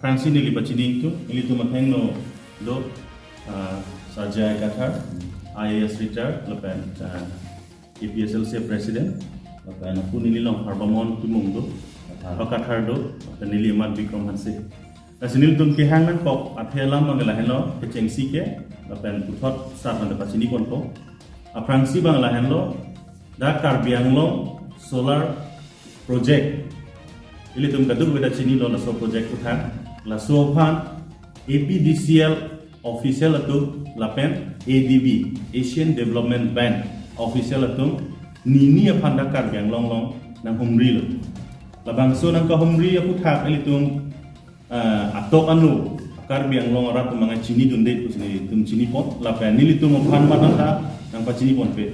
Francine li bachini tu ili tu matheng no do Sajai Kathar IAS retired lapan APDCL se president lapan aku nili long harbamon tumung do Kathar do lapan nili mat Bikram Hanse lasinil tum ke hangnan kok athelam mangala hello kechengsi ke lapan puthot sat manda bachini kon ko aprangsi bangala hello da Karbianglong solar project ili tum kaduk beda chini lo so project uthan la sophan APDCL official atu lapen ADB Asian Development Bank official atu nini aphanda Karbianglong long nang humri lo labang so nang ka humri aku thak ili tum atok anu Karbianglong rat mga chini dunde kusni tum chini pot lapen nili tum aphan manata nang pa chini pon pe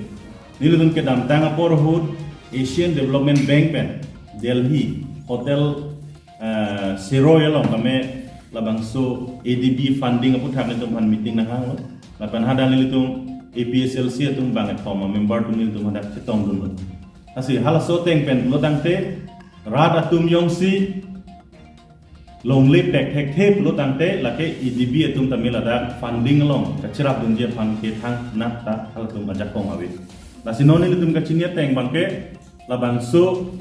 nili tum ke dam tang apor hud Asian Development Bank pen Delhi hotel Seroy long kami labang so ADB funding apu thak nitum han meeting na hang lapan hada nilitum APDCL si atum banget forma member tum nilitum hada chetong dun asi hala so teng pen lodang te rat atum yong si longle pek thek thep lodang te lake ADB atum tamil ada funding long kachirap dun je fund ke thang na ta hala tum ajak kong awi lasinon nilitum kachinia teng bangke labang so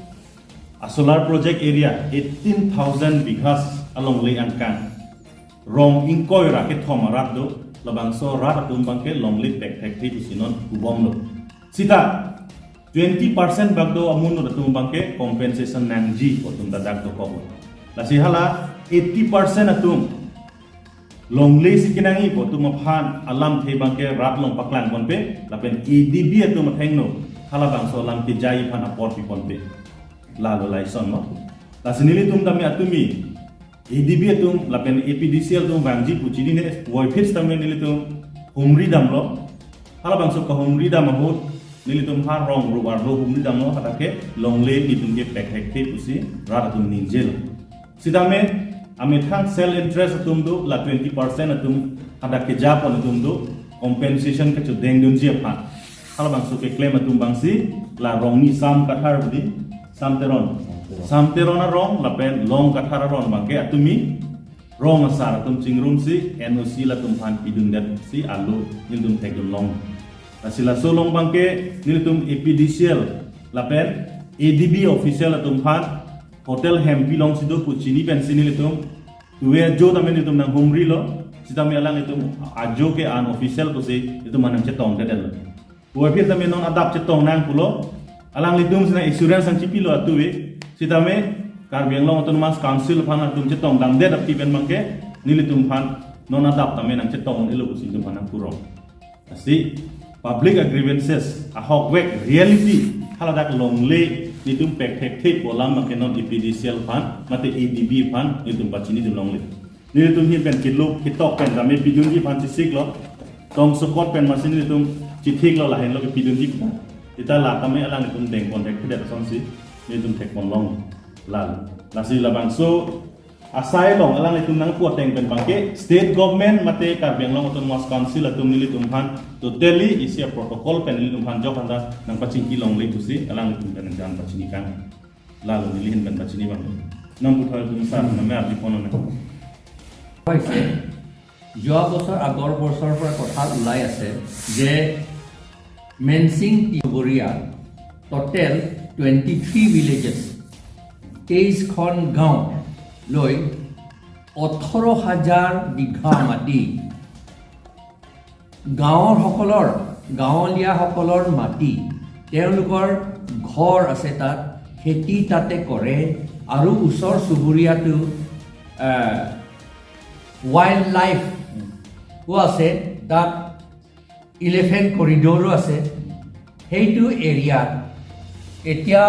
a solar project area 18,000 Bighas alongle angkan rong ingkoi raket thomarat do labang so rat atum bangke longle pek thek thi sinon ubom lo sita 20% bagdo amun no atum bangke compensation nangji otum dadak do ko lasi hala 80% atum longle sikinangi otum aphan alam the bangke rat long paklang konpe lapen ADB atum thengno hala bang so lam ki jai phan apor pi konpe lalu laison no lasinili tum dami atumi ADB tum lapen APDCL tum bangji puchini ne woifits tamen nili tum humri dam lo hala bang so ka humri dam mahut nili tum har rong rubar lo humri dam lo hatake longle ni tum ke pek hek te pusi rada tum ninjel sidame ame thang sell interest tum do la 20% tum hatake japon tum do compensation ke chu deng dun je pha hala bang so ke claim tum bangsi la rong ni sam kathar budi Samteron rong lapen long kathararon bangke atumi rong asar atum chingrum si NOC la tum phan endamdet si alu nildum tegum long asila solong bangke nildum APDCL lapen ADB official atum phan hotel hempi long sido puchini pensini litum tuwe jo tamen litum nang humri lo sidami alang litum ajo ke an official ko si itu manang chetong dedel uwe tamen non adap chetong nang pulo alang lidum sina insurance ang chipilo atuwe sitame Karbianglong autonomous council phan atum chetong damdet ap tiben mangke nilitum phan non adap tamen ang chetong ilu situm phan ang kurong asi public grievances a hawkwek reality haladak longle nitum pek thek thek bolam mangke non APDCL phan mate ADB phan nitum bachini dum longle nilitum hin pen kitlo kitok pen dame pidunji phan sik lo tong support pen masin nitum chithik lo lahen lo pidunji phan ita la kami alang itum teng kontek tidak sonsi itum tek long lal nasi labang so asai long alang itum nang puat teng pen bangke state government mate Karbianglong autonomous council atum nilitum han totally isi protocol pen nilitum han jok anda nang pacing kilong le tusi alang itum pen jan pacini kan lalu nilihin pen pacini bang nang puthal tum san na mer dipono na hoise যোৱা বছৰ আগৰ বছৰৰ পৰা কথা ওলাই আছে যে মেনসিং টিবৰিয়া total 23 villages 23 খন গাঁও লৈ 18,000 বিঘা মাটি গাঁৱলীয়া সকলৰ মাটি তেওঁলোকৰ ঘৰ আছে তাত খেতি তাতে কৰে আৰু ওচৰ চুবুৰীয়াটো ওয়াইল্ড লাইফ আছে তাত ইলেফেন্ট কৰিডৰো আছে সেইটো এৰিয়াত এতিয়া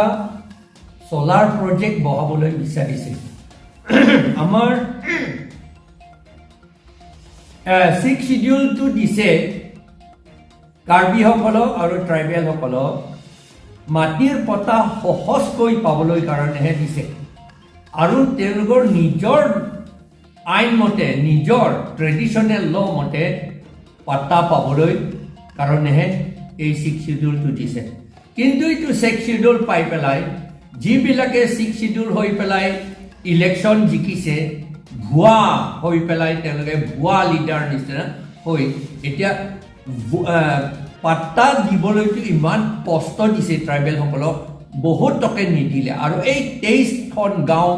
সোলাৰ প্ৰজেক্ট বহাবলৈ বিচাৰিছে আমাৰ 6 শিডিউলটো দিছে কাৰ্বি সকলক আৰু ট্ৰাইবেল সকলক মাটিৰ পটা সহজকৈ পাবলৈ কাৰণেহে দিছে আৰু তেওঁলোকৰ নিজৰ আইন মতে নিজৰ ট্ৰেডিশনেল ল মতে পাটা পাবলৈ কাৰণেহে এই 6 শিডিউলটো দিছে কিন্তু এইটো 6 শিডিউল পাই পেলাই যিবিলাকে 6 শিডিউল হৈ পেলাই ইলেকশ্যন জিকিছে ভুৱা হৈ পেলাই তেওঁলোকে ভুৱা লিডাৰ নিচিনা হৈ এতিয়া পাত্তা দিবলৈতো ইমান কষ্ট দিছে ট্ৰাইবেলসকলক বহুত টকে নিদিলে আৰু এই 23খন গাঁও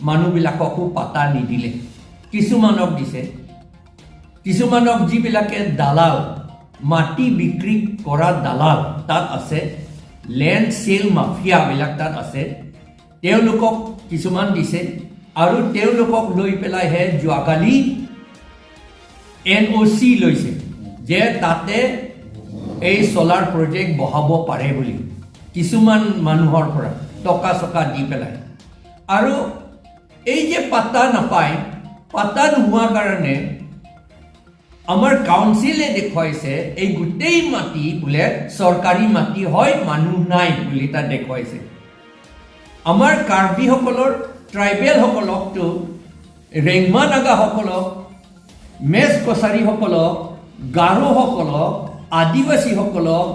মানুহবিলাককো পাত্তা নিদিলে কিছুমানক দিছে কিছুমানক যিবিলাকে দালাল মাটি বিক্ৰী কৰা দালাল তাত আছে লেণ্ড সেল মাফিয়াবিলাক তাত আছে তেওঁলোকক কিছুমান দিছে আৰু তেওঁলোকক লৈ পেলাইহে যোৱাকালি NOC লৈছে যে তাতে এই সোলাৰ প্ৰজেক্ট বহাব পাৰে বুলি কিছুমান মানুহৰ পৰা টকা চকা দি পেলাই আৰু এই যে পাত্তা নাপায় পাত্তা নোহোৱাৰ কাৰণে আমাৰ কাউন্সিলে দেখুৱাইছে এই গোটেই মাটি বোলে চৰকাৰী মাটি হয় মানুহ নাই বুলি তাত দেখুৱাইছে আমাৰ কাৰ্বিসকলৰ ট্ৰাইবেলসকলকতো ৰেংমা নাগাসকলক মেচ কছাৰীসকলক গাৰোসকলক আদিবাসীসকলক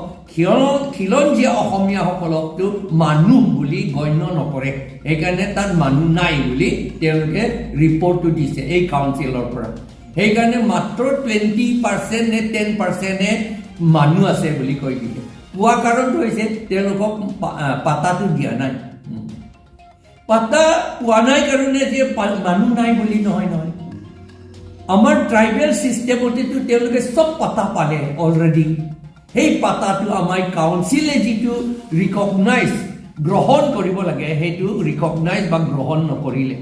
খিলঞ্জীয়া অসমীয়াসকলকতো মানুহ বুলি গণ্য নকৰে সেইকাৰণে তাত মানুহ নাই বুলি তেওঁলোকে ৰিপৰ্টটো দিছে এই কাউন্সিলৰ পৰা সেইকাৰণে মাত্ৰ 20% নে 10% মানুহ আছে বুলি কৈ দিলে কোৱা কাৰণটো হৈছে তেওঁলোকক পাতাটো দিয়া নাই পাতা পোৱা নাই কাৰণে যে মানুহ নাই বুলি নহয় আমাৰ ট্ৰাইবেল চিষ্টেমতেতো তেওঁলোকে চব পাতা পালে অলৰেডি সেই পাতাটো আমাৰ কাউন্সিলে যিটো ৰিকগনাইজ গ্ৰহণ কৰিব লাগে সেইটো ৰিকগনাইজ বা গ্ৰহণ নকৰিলে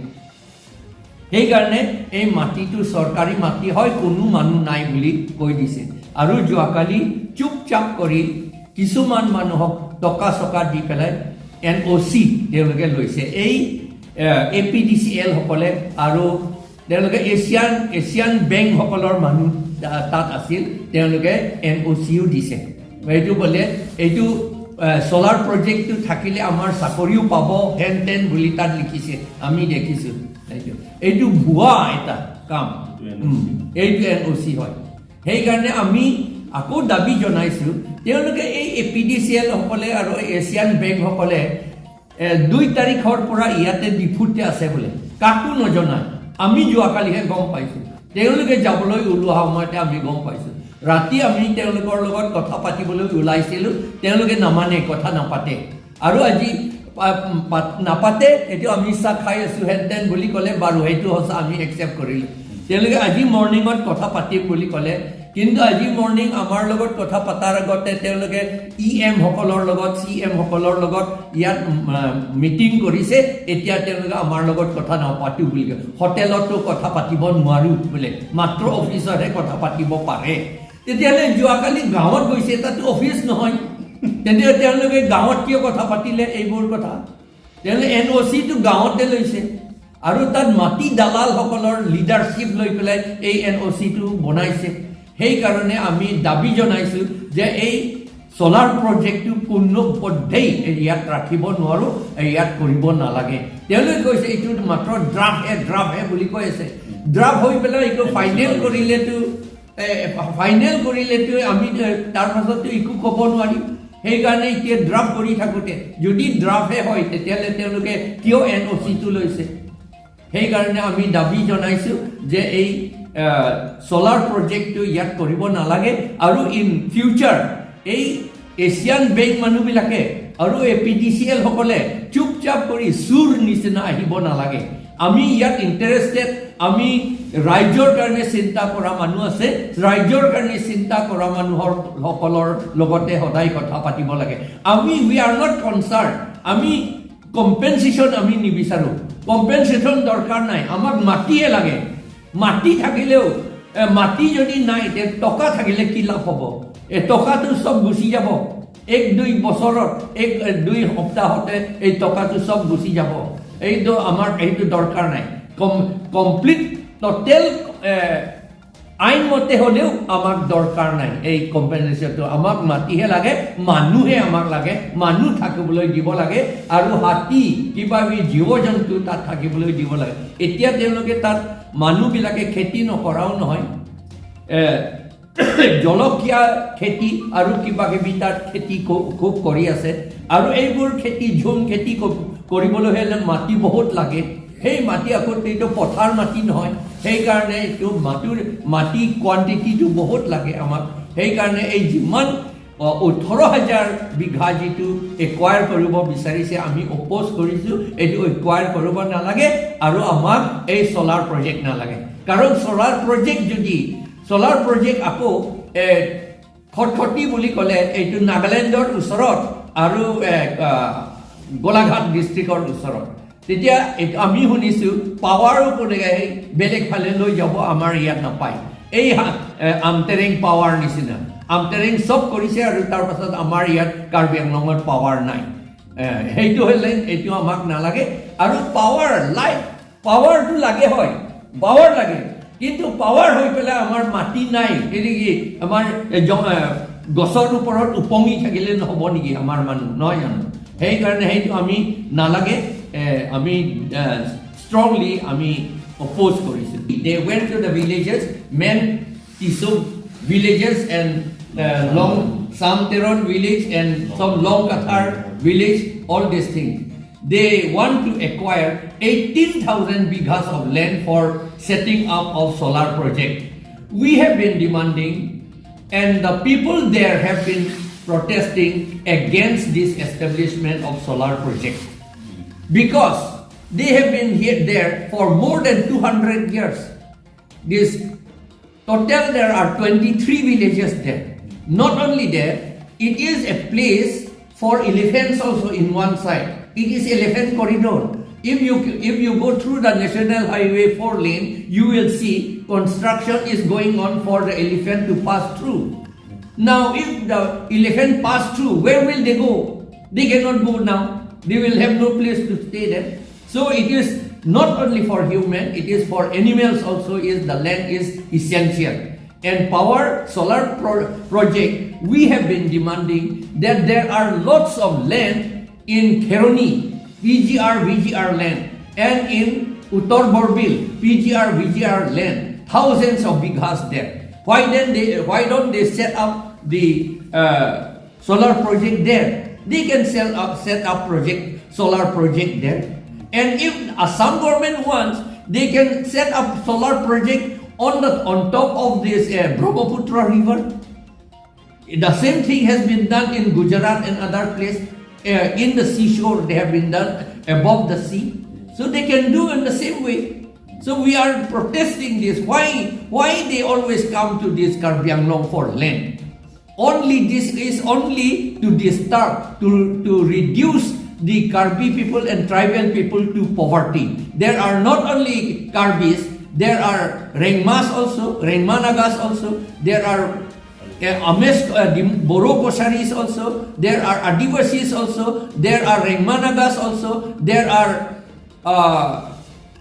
সেইকাৰণে এই মাটিটো চৰকাৰী মাটি হয় কোনো মানুহ নাই বুলি কৈ দিছে আৰু যোৱাকালি চুপচাপ কৰি কিছুমান মানুহক টকা চকা দি পেলাই NOC তেওঁলোকে লৈছে এই APDCL সকলে আৰু তেওঁলোকে এছিয়ান বেংক সকলৰ মানুহ তাত আছিল তেওঁলোকে NOCও দিছে এইটো বোলে এইটো সোলাৰ প্ৰজেক্টটো থাকিলে আমাৰ চাকৰিও পাব হেন তেন বুলি তাত লিখিছে আমি দেখিছোঁ এইটো ভুৱা এটা কাম এইটো NOC হয় সেইকাৰণে আমি আকৌ দাবী জনাইছোঁ তেওঁলোকে এই APDCL সকলে আৰু এছিয়ান বেংক সকলে 2 তাৰিখৰ পৰা ইয়াতে ডিফুটে আছে বোলে কাকো নজনায় আমি যোৱাকালিহে গম পাইছোঁ তেওঁলোকে যাবলৈ ওলোৱা সময়তে আমি গম পাইছোঁ ৰাতি আমি তেওঁলোকৰ লগত কথা পাতিবলৈ ওলাইছিলোঁ তেওঁলোকে নামানে কথা নাপাতে আৰু আজি নাপাতে এইটো আমি চাহ খাই আছোঁ হেন বুলি ক'লে বাৰু সেইটো সঁচা আমি একচেপ্ট কৰিলোঁ তেওঁলোকে আজি মৰ্ণিঙত কথা পাতিম বুলি ক'লে কিন্তু আজি মৰ্ণিং আমাৰ লগত কথা পতাৰ আগতে তেওঁলোকে EM সকলৰ লগত CM সকলৰ লগত ইয়াত মিটিং কৰিছে এতিয়া তেওঁলোকে আমাৰ লগত কথা নাপাতো বুলি হোটেলতো কথা পাতিব নোৱাৰো বোলে মাত্ৰ অফিচৰহে কথা পাতিব পাৰে তেতিয়াহ'লে যোৱাকালি গাঁৱত গৈছে তাতো অফিচ নহয় তেতিয়া তেওঁলোকে গাঁৱত কিয় কথা পাতিলে এইবোৰ কথা তেওঁলোকে NOCটো গাঁৱতে লৈছে আৰু তাত মাটি দালাল সকলৰ লিডাৰশ্বিপ লৈ পেলাই এই NOCটো বনাইছে সেইকাৰণে আমি দাবী জনাইছোঁ যে এই সোলাৰ প্ৰজেক্টটো কোনোপধ্যেই ইয়াত ৰাখিব নোৱাৰোঁ ইয়াত কৰিব নালাগে তেওঁলোকে কৈছে এইটো মাত্ৰ ড্ৰাফ্টহে বুলি কৈ আছে ড্ৰাফ্ট হৈ পেলাই এইটো ফাইনেল কৰিলেতো আমি তাৰ পাছততো একো ক'ব নোৱাৰিম সেইকাৰণে এতিয়া ড্ৰাফ্ট কৰি থাকোঁতে যদি ড্ৰাফ্টহে হয় তেতিয়াহ'লে তেওঁলোকে কিয় NOCটো লৈছে সেইকাৰণে আমি দাবী জনাইছোঁ যে এই সোলাৰ প্ৰজেক্টটো ইয়াত কৰিব নালাগে আৰু ইন ফিউচাৰ এই এছিয়ান বেংক মানুহবিলাকে আৰু APDCL সকলে চুপচাপ কৰি চুৰ নিচিনা আহিব নালাগে আমি ইয়াত ইণ্টাৰেষ্টেড আমি ৰাইজৰ কাৰণে চিন্তা কৰা মানুহ আছে ৰাইজৰ কাৰণে চিন্তা কৰা মানুহৰ সকলৰ লগতে সদায় কথা পাতিব লাগে আমি উই আৰ নট কনচাৰ্ন আমি কম্পেনচেশ্যন আমি নিবিচাৰোঁ কম্পেনচেশ্যন দৰকাৰ নাই আমাক মাটিয়ে লাগে মাটি থাকিলেও মাটি যদি নাই টকা থাকিলে কি লাভ হ'ব এই টকাটো চব গুচি যাব 1-2 বছৰত 1-2 সপ্তাহতে এই টকাটো চব গুচি যাব এইটো আমাৰ এইটো দৰকাৰ নাই কমপ্লিট টোটেল আইন মতে হ'লেও আমাক দৰকাৰ নাই এই কম্পেনচেশ্যনটো আমাক মাটিহে লাগে মানুহে আমাক লাগে মানুহ থাকিবলৈ দিব লাগে আৰু হাতী কিবা জীৱ জন্তু তাত থাকিবলৈ দিব লাগে এতিয়া তেওঁলোকে তাত মানুহবিলাকে খেতি নকৰাও নহয় জলকীয়া খেতি আৰু কিবা কিবি তাত খেতি খুব কৰি আছে আৰু এইবোৰ খেতি ঝুম খেতি কৰিবলৈ হ'লে মাটি বহুত লাগে সেই মাটি আকৌ এইটো পথাৰ মাটি নহয়, সেইকাৰণে এইটো মাটি কোৱান্টিটিটো বহুত লাগে আমাক। সেইকাৰণে এই যিমান 18,000 বিঘা যিটো একুৱায়াৰ কৰিব বিচাৰিছে আমি অপ'জ কৰিছোঁ, এইটো একুৱায়াৰ কৰিব নালাগে আৰু আমাক এই চ'লাৰ প্ৰজেক্ট নালাগে। কাৰণ চ'লাৰ প্ৰজেক্ট আকৌ খটখটি বুলি ক'লে এইটো নাগালেণ্ডৰ ওচৰত আৰু গোলাঘাট ডিষ্ট্ৰিক্টৰ ওচৰত। তেতিয়া আমি শুনিছোঁ পাৱাৰো কোনে বেলেগ ফালে লৈ যাব, আমাৰ ইয়াত নাপায়। এই আমটেৰেং পাৱাৰ নিচিনা আমটেৰেং চব কৰিছে আৰু তাৰপাছত আমাৰ ইয়াত কাৰ্বি আংলঙত পাৱাৰ নাই। সেইটো হ'লে এইটো আমাক নালাগে। আৰু পাৱাৰটো লাগে, হয় পাৱাৰ লাগে, কিন্তু পাৱাৰ হৈ পেলাই আমাৰ মাটি নাই, সেইটো কি আমাৰ গছৰ ওপৰত উপঙি থাকিলে নহ'ব নেকি আমাৰ মানুহ, নহয় জানো? সেইকাৰণে সেইটো আমি নালাগে, আমি strongly আমি অপ'জ কৰিছোঁ। They went to the villages, men Tisuk villages and Long Samteron village and some Long Kathar village, all these things. They want to acquire 18,000 bighas of land for setting up of solar project. We have been demanding, and the people there have been protesting against this establishment of solar project, because they have been here there for more than 200 years. Total there are 23 villages there. Not only there, it is a place for elephants also in one side. It is elephant corridor. If you go through the National Highway 4 lane, you will see construction is going on for the elephant to pass through. Now, if the elephant pass through, where will they go? They cannot go now. They will have no place to stay there. So it is not only for human, it is for animals also. The land is essential. And power solar project, we have been demanding that there are lots of land in Kheroni, VGR land, and in Uttar Borbil, VGR land, thousands of bighas there. Why don't they set up the solar project there? They can set up solar project there. And if Assam government wants, they can set up solar project on top of this Brahmaputra river. The same thing has been done in Gujarat and other places. In the seashore, they have been done above the sea. So they can do in the same way. So we are protesting this. Why they always come to this Karbi Anglong for land? This is only to disturb, to reduce the Karbi people and tribal people to poverty. There are not only Karbis, there are Rengmas also, Rengmanagas also, there are Boro Kosharis also, there are Adivasis also, there are Rengmanagas also, there are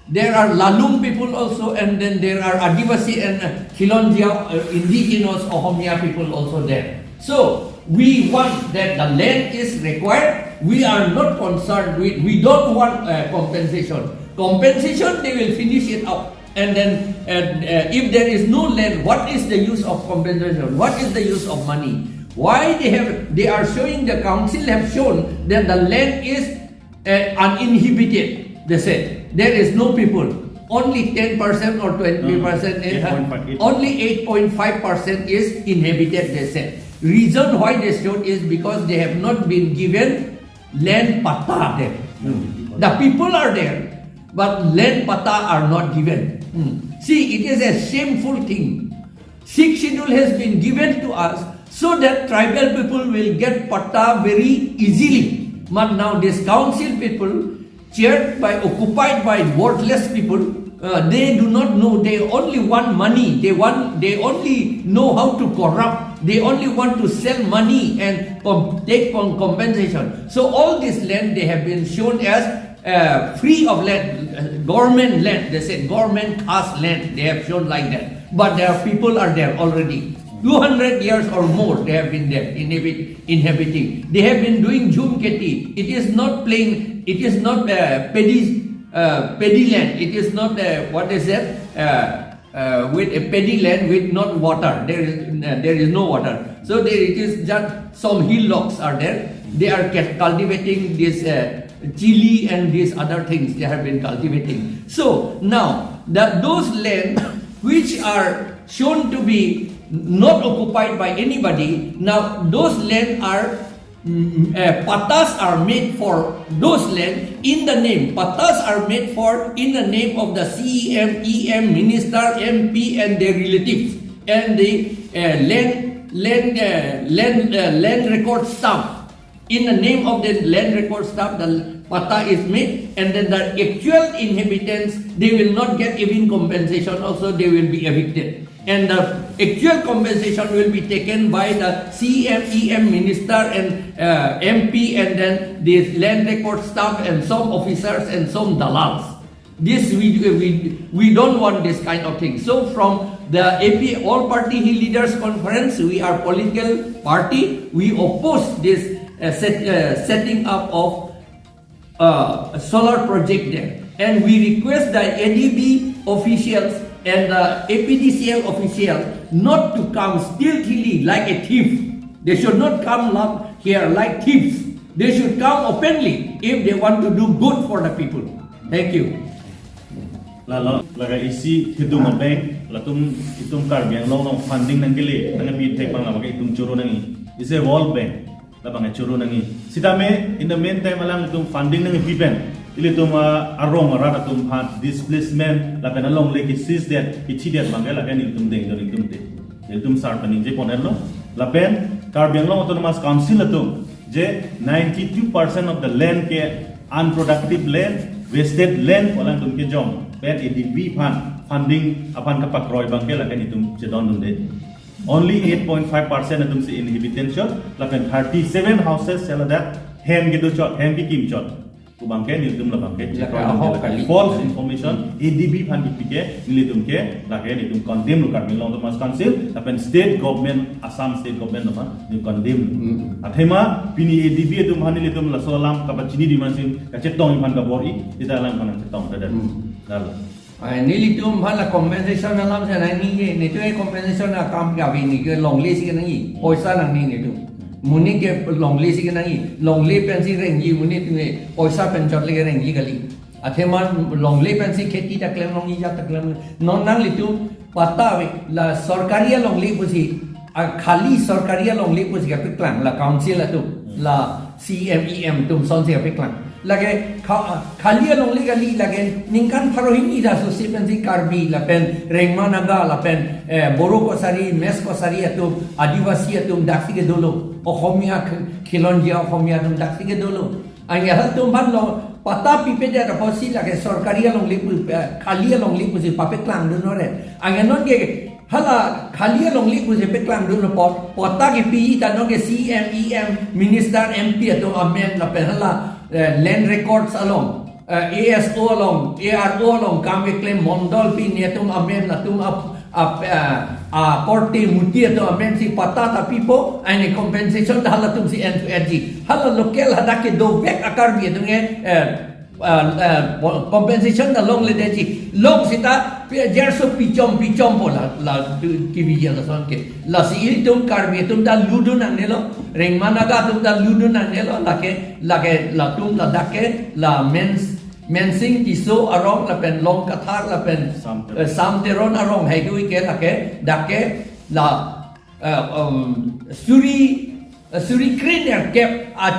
Lalung people also, and then there are Adivasi and Khilonjia indigenous Ohomia people also there. So we want that the land is required. We are not concerned with, we don't want compensation. Compensation, they will finish it up. And then if there is no land, what is the use of compensation? What is the use of money? Why they are showing, the council have shown that the land is uninhibited. They said there is no people. Only 10% or 20%, only 8.5% is inhabited, they said. Reason why they showed is because they have not been given land pata there. The people are there, but land pata are not given. See, it is a shameful thing. 6th schedule has been given to us so that tribal people will get pata very easily. But now this council people, occupied by worthless people, they do not know. They only want money. They only know how to corrupt. They only want to sell money and take compensation. So all this land they have been shown as free of land, government land. They said government caste land. They have shown like that. But their people are there already. 200 years or more they have been there inhabiting. They have been doing jhum keti. It is not plain. It is not paddy land. It is not what is that? With a paddy land with not water. There is no water. So it is just some hillocks are there. They are cultivating this chili and these other things they have been cultivating. So now those land which are shown to be not occupied by anybody, now those land are patas are made for those land in the name. Patas are made for in the name of the CEM, EM, minister, MP, and their relatives, and the land record staff. In the name of the land record staff, the pata is made, and then the actual inhabitants, they will not get even compensation. Also, they will be evicted. And the actual compensation will be taken by the CEM minister and MP, and then the land record staff and some officers and some dalals. This we don't want this kind of thing. So from the AP All Party Leaders Conference, we are political party. We oppose this setting up of solar project there, and we request the ADB officials and the APDCL official not to come stealthily like a thief. They should not come here like thieves. They should come openly if they want to do good for the people. Thank you. Laga isi hitung bank latum itum karbiang long funding nanggili nang bi tek bang laga itum churu nangi is a world bank labang churu nangi sidame in the meantime alang itum funding nangi pipen ilitum arong rata tum hat displacement la pena long leki sis that ichidiat bangela kan itum deng don itum te itum sar paning je ponelo la pen karbiang long autonomous council atum je 92% of the land ke unproductive land wasted land walang tum ke jom pen ADB funding apan kapak roy bangke la kan itum je don dunde only 8.5% atum se inhabitants la pen 37 houses sela that hen gitu chot hen ki kim chot kubangke niltum la bangke false information ADB fan dipike nilitum ke lage nitum condemn lu karmi long mas council apen state government Assam state government nama ni condemn athema pini ADB tum han nilitum la solam ka bachini dimansin ka chetong fan ka bori ida lang fan chetong tada dal nilitum han la compensation alam sa ni ni tu compensation na kam ka vi ni ke long le si ni poisa nang ni tu muni ke longle si kenangi longle pensi rengi muni tune oisa penchot le rengi gali atheman longle pensi kheti ta klem longi ja ta klem non nang litu pata la sarkariya longle pusi khali sarkariya longle pusi ka piklang la council atu la CMEM tum son se piklang lage khali longle gali lage ningkan pharohin ida so se pensi karbi la pen rengma naga la pen boro ko sari mes ko sari atu adivasi atu daksi ke dolo Ohomia Kilonjia Ohomia tum daksi ke dulu. Aya hal tum ban lo pata pipe dia raposi la ke sarkariya long lipu khaliya long lipu si pape klang dun ore. Aya non ke hala khaliya long lipu si pe klang dun po pata ke pi ta non ke CMEM minister MP to amen la pe hala land records along ASO along ARO along kame claim mondol pi ne tum amen la tum korte mutia to amen si patata pipo ane compensation hala tum si end to edge hala local hada ke do back akar bi dunge compensation da long le deji long sita jerso pichom pola la kivija la son ke la si tum karbi tum da ludun anelo rengmanaga tum da ludun anelo lake la tum la dake la mensing tiso arong la pen long kathar la pen samteron arong hai dui ke lake dake la suri cleaner cap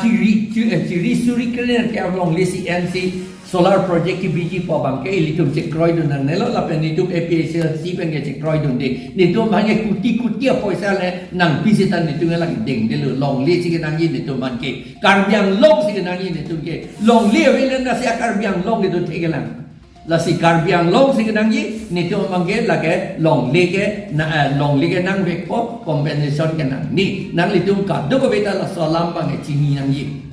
chiri suri cleaner cap long lesi NC solar project ki biji po bangke litum chekroi dun nelo la pen litum APDCL si pen ke chekroi dun de litum bange kuti poisa le nang visitan litum la deng de long lesi ke nang yin litum banke karbiang long si ke nang yin litum ke long le velen na si karbiang long de tegelan la si karbiang long si ke nang yin litum bange la ke long le ke nang vek po compensation ke nang ni nang litum ka do ko beta la solam bange chini nang yin